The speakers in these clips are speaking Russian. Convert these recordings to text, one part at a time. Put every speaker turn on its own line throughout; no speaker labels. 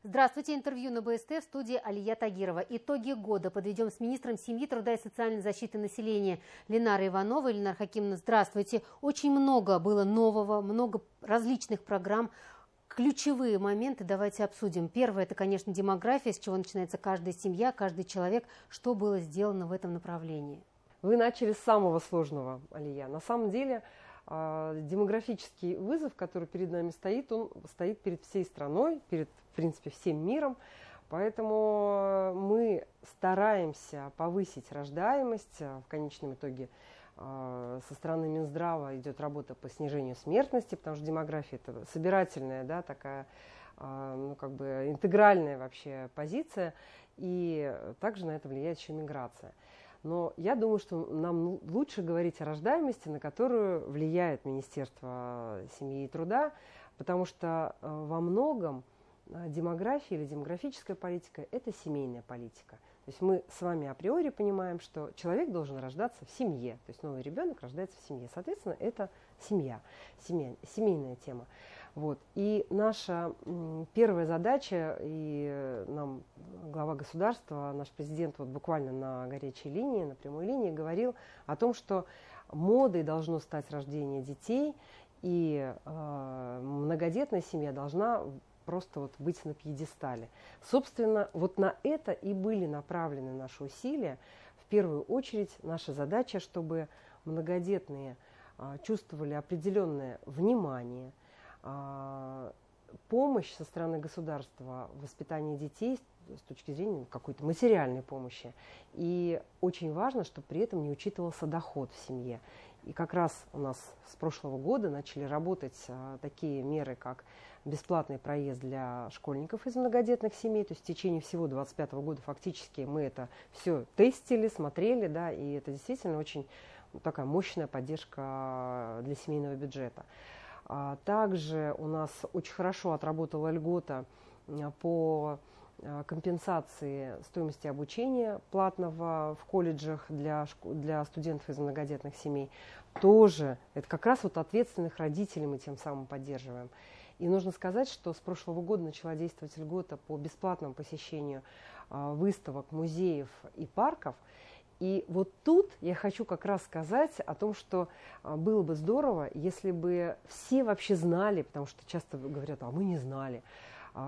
Здравствуйте, интервью на БСТ в студии Алия Тагирова. Итоги года подведем с министром семьи, труда и социальной защиты населения Ленарой Ивановой. Ленара Хакимовна, здравствуйте. Очень много было нового, много различных программ. Ключевые моменты давайте обсудим. Первое – это, конечно, демография, с чего начинается каждая семья, каждый человек. Что было сделано в этом направлении?
Вы начали с самого сложного, Алия. На самом деле демографический вызов, который перед нами стоит, он стоит перед всей страной, перед, в принципе, всем миром. Поэтому мы стараемся повысить рождаемость. В конечном итоге со стороны Минздрава идет работа по снижению смертности, потому что демография – это собирательная, да, такая, интегральная вообще позиция. И также на это влияет еще миграция. Но я думаю, что нам лучше говорить о рождаемости, на которую влияет Министерство семьи и труда, потому что во многом демография или демографическая политика – это семейная политика. То есть мы с вами априори понимаем, что человек должен рождаться в семье, то есть новый ребенок рождается в семье. Соответственно, это семья, семейная тема. Вот. И наша первая задача, и нам глава государства, наш президент вот буквально на горячей линии, на прямой линии говорил о том, что модой должно стать рождение детей, и многодетная семья должна просто вот быть на пьедестале. Собственно, вот на это и были направлены наши усилия. В первую очередь наша задача, чтобы многодетные чувствовали определенное внимание, помощь со стороны государства в воспитании детей с точки зрения какой-то материальной помощи. И очень важно, чтобы при этом не учитывался доход в семье. И как раз у нас с прошлого года начали работать такие меры, как бесплатный проезд для школьников из многодетных семей. То есть в течение всего 2025 года фактически мы это все тестили, смотрели, да, и это действительно очень такая мощная поддержка для семейного бюджета. Также у нас очень хорошо отработала льгота по компенсации стоимости обучения платного в колледжах для студентов из многодетных семей. Тоже это как раз вот ответственных родителей мы тем самым поддерживаем. И нужно сказать, что с прошлого года начала действовать льгота по бесплатному посещению выставок, музеев и парков. И вот тут я хочу как раз сказать о том, что было бы здорово, если бы все вообще знали, потому что часто говорят, а мы не знали,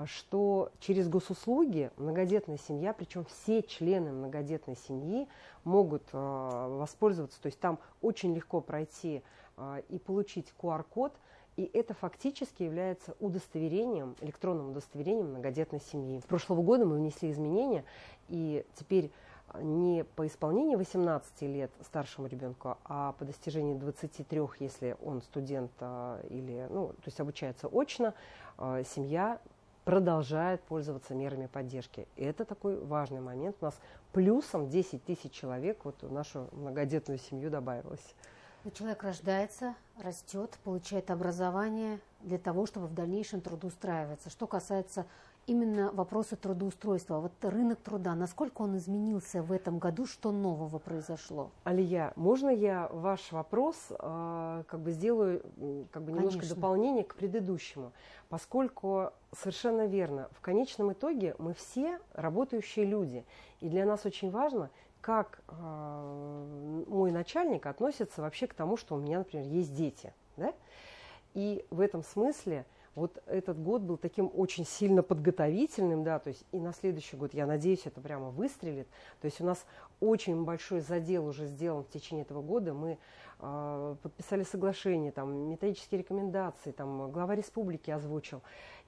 что через госуслуги многодетная семья, причем все члены многодетной семьи могут воспользоваться, то есть там очень легко пройти и получить QR-код, и это фактически является удостоверением, электронным удостоверением многодетной семьи. С прошлого года мы внесли изменения, и теперь не по исполнении 18 лет старшему ребенку, а по достижении 23, если он студент или, то есть обучается очно, семья продолжает пользоваться мерами поддержки. И это такой важный момент. У нас плюсом 10 тысяч человек вот в нашу многодетную семью добавилось.
Человек рождается, растет, получает образование для того, чтобы в дальнейшем трудоустраиваться. Что касается именно вопроса трудоустройства, вот рынок труда, насколько он изменился в этом году, что нового произошло?
Алия, можно я ваш вопрос сделаю немножко дополнение к предыдущему, поскольку совершенно верно, в конечном итоге мы все работающие люди, и для нас очень важно, как мой начальник относится вообще к тому, что у меня, например, есть дети. Да? И в этом смысле вот этот год был таким очень сильно подготовительным, да, то есть и на следующий год, я надеюсь, это прямо выстрелит. То есть у нас очень большой задел уже сделан в течение этого года. Мы подписали соглашение, там, методические рекомендации, там, глава республики озвучил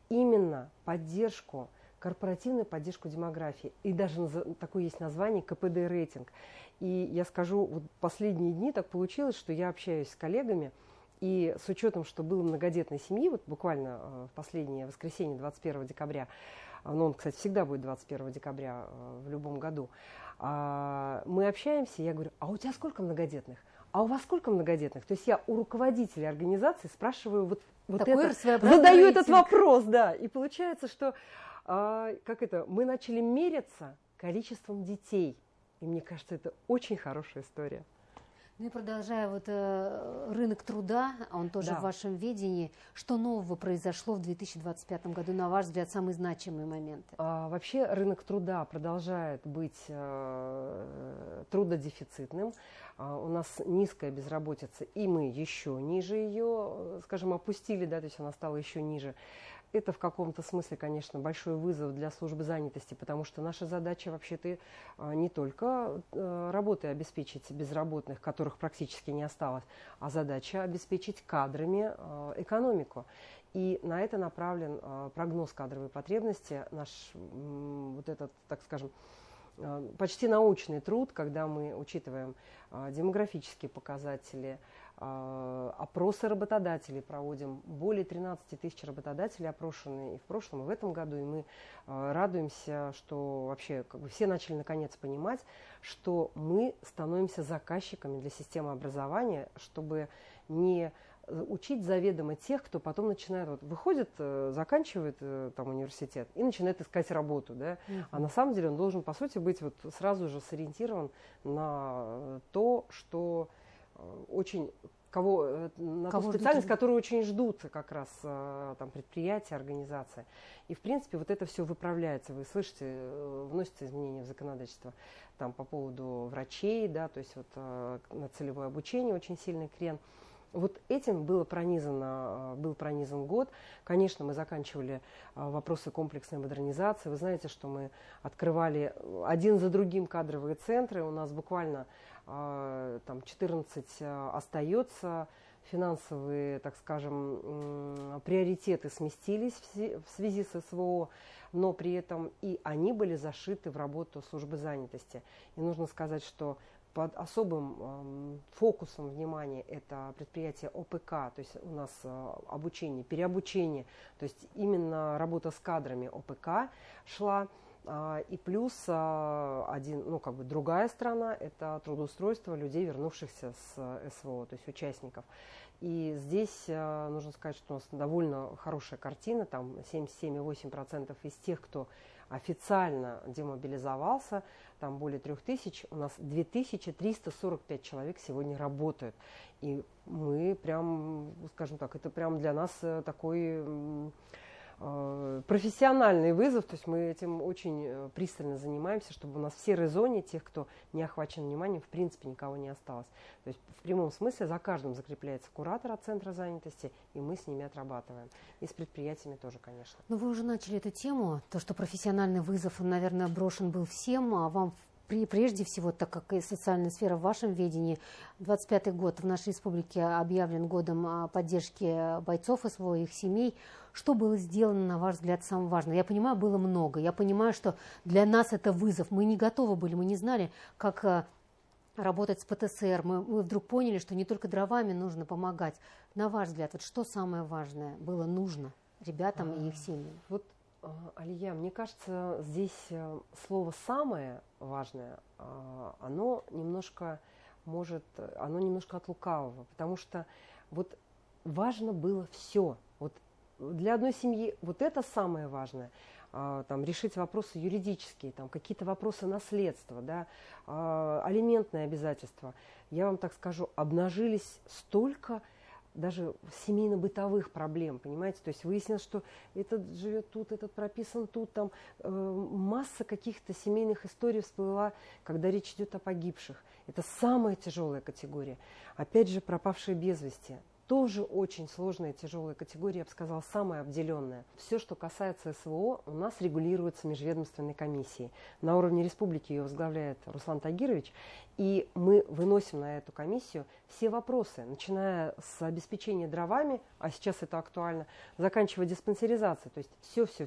именно поддержку, корпоративную поддержку демографии. И даже такое есть название КПД-рейтинг. И я скажу, вот последние дни так получилось, что я общаюсь с коллегами, и с учетом, что было многодетной семьи, вот буквально в последнее воскресенье, 21 декабря, он, кстати, всегда будет 21 декабря в любом году, мы общаемся, я говорю, а у тебя сколько многодетных? А у вас сколько многодетных? То есть я у руководителей организации спрашиваю задаю этот вопрос, да, и получается, что мы начали меряться количеством детей, и мне кажется, это очень хорошая история.
Ну и продолжая рынок труда, он тоже в вашем видении, что нового произошло в 2025 году, на ваш взгляд, самые значимые моменты?
Вообще рынок труда продолжает быть трудодефицитным. У нас низкая безработица, и мы еще ниже ее, скажем, опустили, да, то есть она стала еще ниже. Это в каком-то смысле, конечно, большой вызов для службы занятости, потому что наша задача вообще-то не только работой обеспечить безработных, которых практически не осталось, а задача обеспечить кадрами экономику. И на это направлен прогноз кадровой потребности, наш вот этот, так скажем, почти научный труд, когда мы учитываем демографические показатели, опросы работодателей проводим. Более 13 тысяч работодателей опрошены и в прошлом, и в этом году. И мы радуемся, что вообще все начали наконец понимать, что мы становимся заказчиками для системы образования, чтобы не учить заведомо тех, кто потом начинает, выходит, заканчивает там университет и начинает искать работу, да? А на самом деле он должен, по сути, быть сразу же сориентирован на то, что на ту специальность, которую очень ждут как раз там предприятия, организации. И, в принципе, это все выправляется. Вы слышите, вносятся изменения в законодательство там, по поводу врачей, да, то есть на целевое обучение очень сильный крен. Этим был пронизан год. Конечно, мы заканчивали вопросы комплексной модернизации. Вы знаете, что мы открывали один за другим кадровые центры. У нас буквально 14 остается. Финансовые, так скажем, приоритеты сместились в связи с СВО, но при этом и они были зашиты в работу службы занятости. И нужно сказать, что под особым фокусом внимания это предприятие ОПК, то есть у нас обучение, переобучение, то есть именно работа с кадрами ОПК шла. И плюс другая сторона – это трудоустройство людей, вернувшихся с СВО, то есть участников. И здесь нужно сказать, что у нас довольно хорошая картина, там 77,8% из тех, кто официально демобилизовался, там более 3000, у нас 2345 человек сегодня работают. И мы прям, скажем так, это прям для нас такой профессиональный вызов, то есть мы этим очень пристально занимаемся, чтобы у нас в серой зоне тех, кто не охвачен вниманием, в принципе никого не осталось. То есть в прямом смысле за каждым закрепляется куратор от центра занятости, и мы с ними отрабатываем. И с предприятиями тоже, конечно.
Но вы уже начали эту тему, то, что профессиональный вызов, он, наверное, брошен был всем, а вам прежде всего, так как и социальная сфера в вашем ведении, 25-й год в нашей республике объявлен годом поддержки бойцов СВО и их семей. Что было сделано, на ваш взгляд, самое важное? Я понимаю, было много. Я понимаю, что для нас это вызов. Мы не готовы были, мы не знали, как работать с ПТСР. Мы вдруг поняли, что не только дровами нужно помогать. На ваш взгляд, что самое важное было нужно ребятам и их семьям?
Алия, мне кажется, здесь слово «самое важное», оно немножко от лукавого, потому что важно было все. Для одной семьи это самое важное. Решить вопросы юридические, какие-то вопросы наследства, да, алиментные обязательства. Я вам так скажу, обнажились столько даже семейно-бытовых проблем, понимаете? То есть выяснилось, что этот живет тут, этот прописан тут, масса каких-то семейных историй всплыла, когда речь идет о погибших. Это самая тяжелая категория. Опять же, пропавшие без вести. Тоже очень сложная и тяжелая категория, я бы сказала, самая обделенная. Все, что касается СВО, у нас регулируется межведомственной комиссией. На уровне республики ее возглавляет Руслан Тагирович, и мы выносим на эту комиссию все вопросы, начиная с обеспечения дровами, а сейчас это актуально, заканчивая диспансеризацией. То есть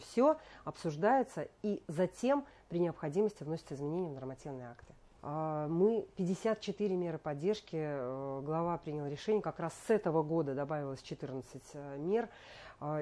все обсуждается, и затем при необходимости вносятся изменения в нормативные акты. Мы 54 меры поддержки, глава принял решение, как раз с этого года добавилось 14 мер,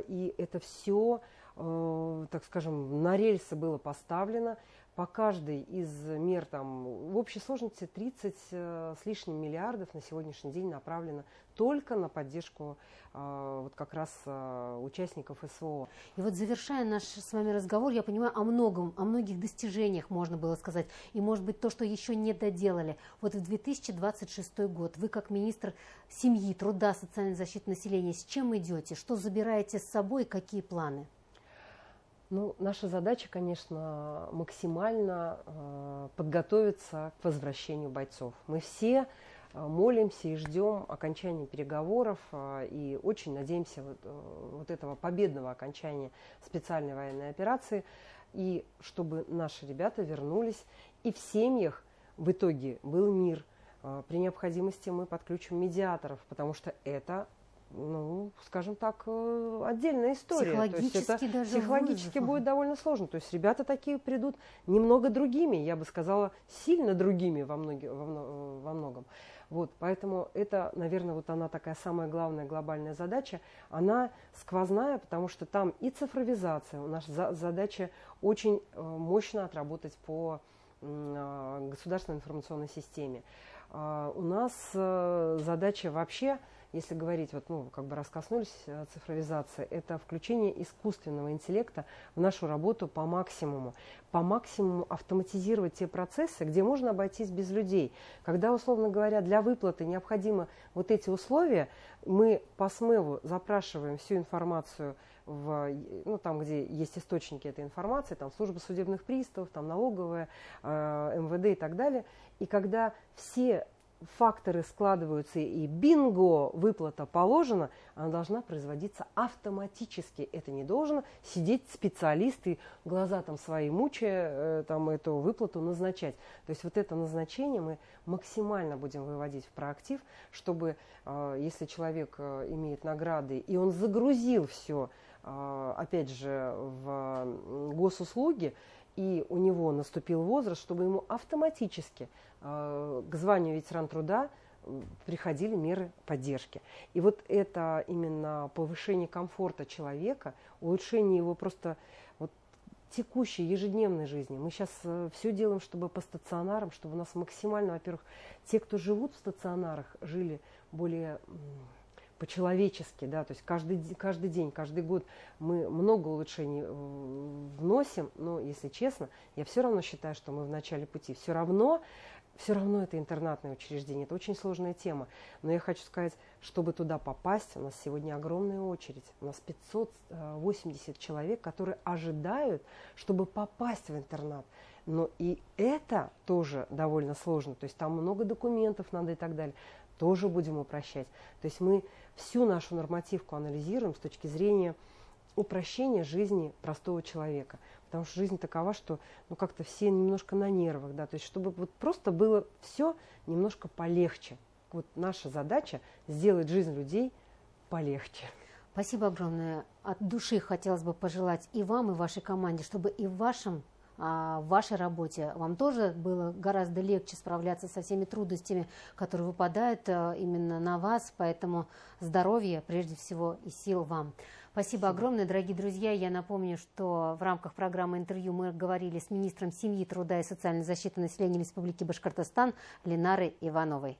и это все так скажем, на рельсы было поставлено. По каждой из мер там, в общей сложности 30 с лишним миллиардов на сегодняшний день направлено только на поддержку вот как раз участников СВО.
И вот завершая наш с вами разговор, я понимаю, о многом, о многих достижениях можно было сказать. И может быть то, что еще не доделали. Вот в 2026 год вы как министр семьи, труда, социальной защиты населения, с чем идете? Что забираете с собой, какие планы?
Ну, наша задача, конечно, максимально подготовиться к возвращению бойцов. Мы все молимся и ждем окончания переговоров и очень надеемся вот этого победного окончания специальной военной операции, и чтобы наши ребята вернулись, и в семьях в итоге был мир. При необходимости мы подключим медиаторов, потому что это, ну, скажем так, отдельная история.
Психологически,
то есть это
даже
психологически
вызов.
будет довольно сложно. То есть ребята такие придут немного другими, я бы сказала, сильно другими во многом. Вот, поэтому это, наверное, вот она такая самая главная глобальная задача. Она сквозная, потому что там и цифровизация. Наша задача очень мощно отработать по государственной информационной системе. У нас задача вообще, если говорить, вот, ну, как бы раз коснулись цифровизации, это включение искусственного интеллекта в нашу работу по максимуму автоматизировать те процессы, где можно обойтись без людей. Когда, условно говоря, для выплаты необходимы вот эти условия, мы по СМЭВу запрашиваем всю информацию ну, там, где есть источники этой информации, там служба судебных приставов, там налоговая, МВД и так далее. И когда все факторы складываются и бинго, выплата положена, она должна производиться автоматически. Это не должен сидеть специалист и глаза там свои мучая, там эту выплату назначать. То есть вот это назначение мы максимально будем выводить в проактив, чтобы, если человек имеет награды и он загрузил все, опять же, в госуслуги, и у него наступил возраст, чтобы ему автоматически к званию ветеран труда приходили меры поддержки. И вот это именно повышение комфорта человека, улучшение его просто вот текущей ежедневной жизни. Мы сейчас все делаем, чтобы по стационарам, чтобы у нас максимально, во-первых, те, кто живут в стационарах, жили более по-человечески, да, то есть каждый день, каждый год мы много улучшений вносим, но, если честно, я все равно считаю, что мы в начале пути. Все равно это интернатное учреждение, это очень сложная тема. Но я хочу сказать, чтобы туда попасть, у нас сегодня огромная очередь. У нас 580 человек, которые ожидают, чтобы попасть в интернат. Но и это тоже довольно сложно. То есть там много документов надо и так далее. Тоже будем упрощать. То есть мы всю нашу нормативку анализируем с точки зрения упрощения жизни простого человека. Потому что жизнь такова, что ну, как-то все немножко на нервах. Да? То есть чтобы вот просто было все немножко полегче. Вот наша задача сделать жизнь людей полегче.
Спасибо огромное. От души хотелось бы пожелать и вам, и вашей команде, чтобы и в вашей работе вам тоже было гораздо легче справляться со всеми трудностями, которые выпадают именно на вас. Поэтому здоровья, прежде всего, и сил вам. Спасибо огромное, дорогие друзья. Я напомню, что в рамках программы интервью мы говорили с министром семьи, труда и социальной защиты населения Республики Башкортостан Ленарой Ивановой.